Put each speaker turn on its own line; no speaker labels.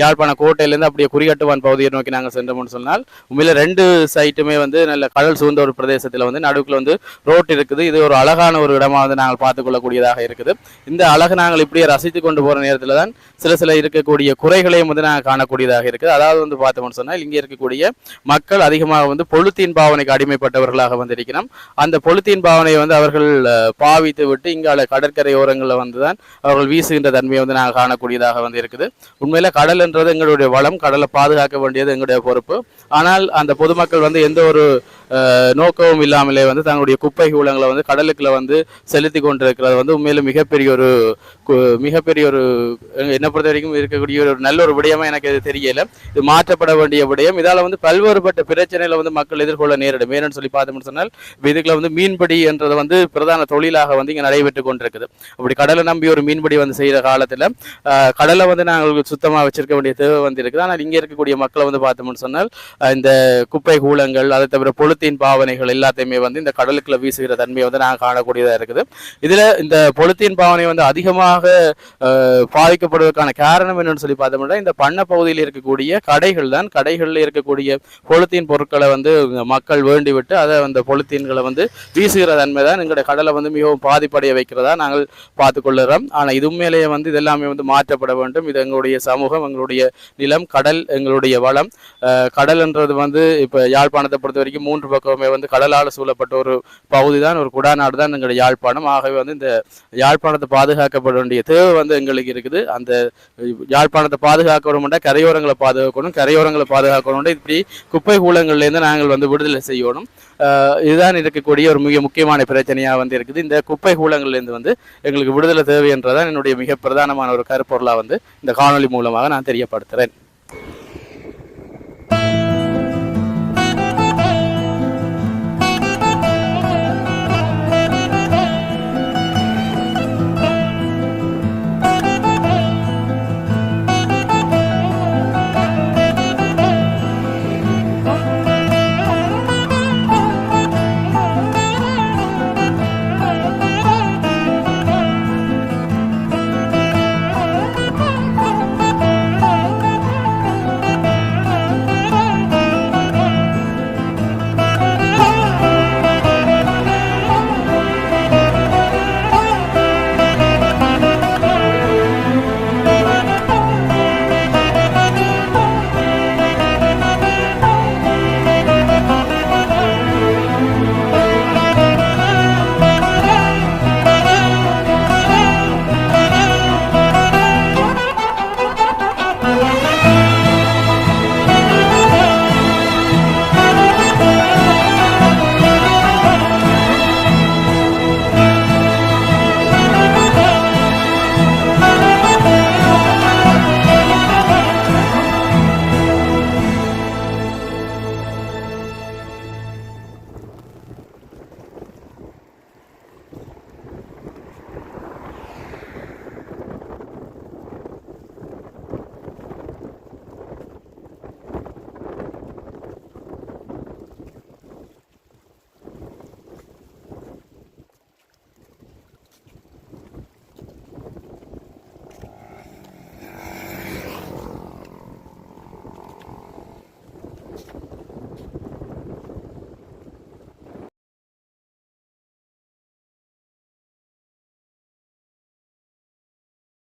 யாழ்ப்பாண கோட்டையிலேருந்து அப்படியே குறிகட்டுவான் பகுதியை நோக்கி நாங்கள் சென்றோம்னு சொன்னால் உண்மையில 2 சைட்டுமே வந்து நல்ல கடல் சூழ்ந்த ஒரு பிரதேசத்தில் வந்து நடுவுக்குள்ள வந்து ரோட் இருக்குது. இது ஒரு அழகான ஒரு இடமா வந்து நாங்கள் பார்த்துக்கொள்ளக்கூடியதாக இருக்குது. இந்த அழகு நாங்கள் இப்படியே ரசித்து கொண்டு போகிற நேரத்தில் தான் சில இருக்கக்கூடிய குறைகளையும் வந்து நாங்கள் காணக்கூடியதாக இருக்குது. அதாவது வந்து பார்த்தோம்னு சொன்னால் இங்கே இருக்கக்கூடிய மக்கள் அதிகமாக வந்து பொலித்தீன் பாவனைக்கு அடிமைப்பட்டவர்களாக வந்து இருக்கிறோம். அந்த பொலித்தீன் பாவனையை வந்து அவர்கள் பாவித்து விட்டு இங்கால கடற்கரை ஓரங்களில் வந்து தான் அவர்கள் வீசுகின்ற தன்மையை வந்து நாங்கள் காணக்கூடியதாக வந்து இருக்குது. உண்மையில கடல் என்றது எங்களுடைய வளம், கடலை பாதுகாக்க வேண்டியது எங்களுடைய பொறுப்பு. ஆனால் அந்த பொதுமக்கள் வந்து எந்த ஒரு நோக்கமும் இல்லாமலே வந்து தங்களுடைய குப்பை கூலங்களை வந்து கடலுக்குள்ள வந்து செலுத்தி கொண்டிருக்கிறது வந்து உண்மையில மிகப்பெரிய ஒரு என்னை பொறுத்த வரைக்கும் இருக்கக்கூடிய ஒரு நல்ல ஒரு விடயமா எனக்கு இது தெரியல. இது மாற்றப்பட வேண்டிய விடயம். இதால வந்து பல்வேறுபட்ட பிரச்சனைகளை வந்து மக்கள் எதிர்கொள்ள நேரிடும். ஏன்னு சொல்லி பார்த்தோம்னு சொன்னால் இதுக்குள்ள வந்து மீன்பிடி என்றது வந்து பிரதான தொழிலாக வந்து இங்கே நடைபெற்று கொண்டிருக்குது. அப்படி கடலை நம்பி ஒரு மீன்பிடி வந்து செய்யற காலத்துல கடலை வந்து நாங்கள் சுத்தமாக வச்சிருக்க வேண்டிய தேவை வந்து இருக்குது. ஆனால் இங்கே இருக்கக்கூடிய மக்களை வந்து பார்த்தோம்னு சொன்னால் இந்த குப்பை கூலங்கள், அதை தவிர பொலித்தீன் பாவனைகள் எல்லாத்தையுமே வந்து இந்த கடலுக்குள்ள வீசுகிற தன்மையை வந்து நாங்கள் காணக்கூடியதாக இருக்குது. இதுல இந்த பொலித்தீன் பாவனை வந்து அதிகமாக பாதிக்கப்படுவதற்கான காரணம் என்னன்னு சொல்லி பார்த்தோம்னா இந்த பண்ண பகுதியில் இருக்கக்கூடிய கடைகள் தான். கடைகளில் இருக்கக்கூடிய பொலித்தீன் பொருட்களை வந்து மக்கள் வேண்டி விட்டு அதை அந்த பொலித்தீன்களை வந்து வீசுகிற தன்மை தான் எங்களுடைய கடலை வந்து மிகவும் பாதிப்படைய வைக்கிறதா நாங்கள் பார்த்து கொள்ளுறோம். ஆனால் இது உண்மையிலேயே வந்து இதெல்லாமே வந்து மாற்றப்பட வேண்டும். இது எங்களுடைய சமூகம், எங்களுடைய நிலம், கடல் எங்களுடைய வளம். கடல் என்றது வந்து இப்போ யாழ்ப்பாணத்தை பொறுத்த வரைக்கும் 3 பக்கமே வந்து கடலால் சூழப்பட்ட ஒரு பகுதி தான், ஒரு குடாநாடு தான் எங்களுடைய யாழ்ப்பாணம். ஆகவே வந்து இந்த யாழ்ப்பாணத்தை பாதுகாக்கப்பட வேண்டிய தேவை வந்து எங்களுக்கு இருக்குது. அந்த யாழ்ப்பாணத்தை பாதுகாக்கணும்னா கரையோரங்களை பாதுகாக்கணும், கரையோரங்களை பாதுகாக்கணும். இப்படி குப்பை கூலங்கள்லேருந்து நாங்கள் வந்து விடுதலை செய்யணும். இதுதான் இருக்கக்கூடிய ஒரு மிக முக்கியமான பிரச்சனையாக வந்து இருக்குது. இந்த குப்பை கூலங்கள்லேருந்து வந்து எங்களுக்கு விடுதலை தேவை என்றதான் என்னுடைய மிக பிரதானமான ஒரு கருப்பொருளாக வந்து இந்த காணொலி மூலமாக நான் தெரியப்படுத்துகிறேன்.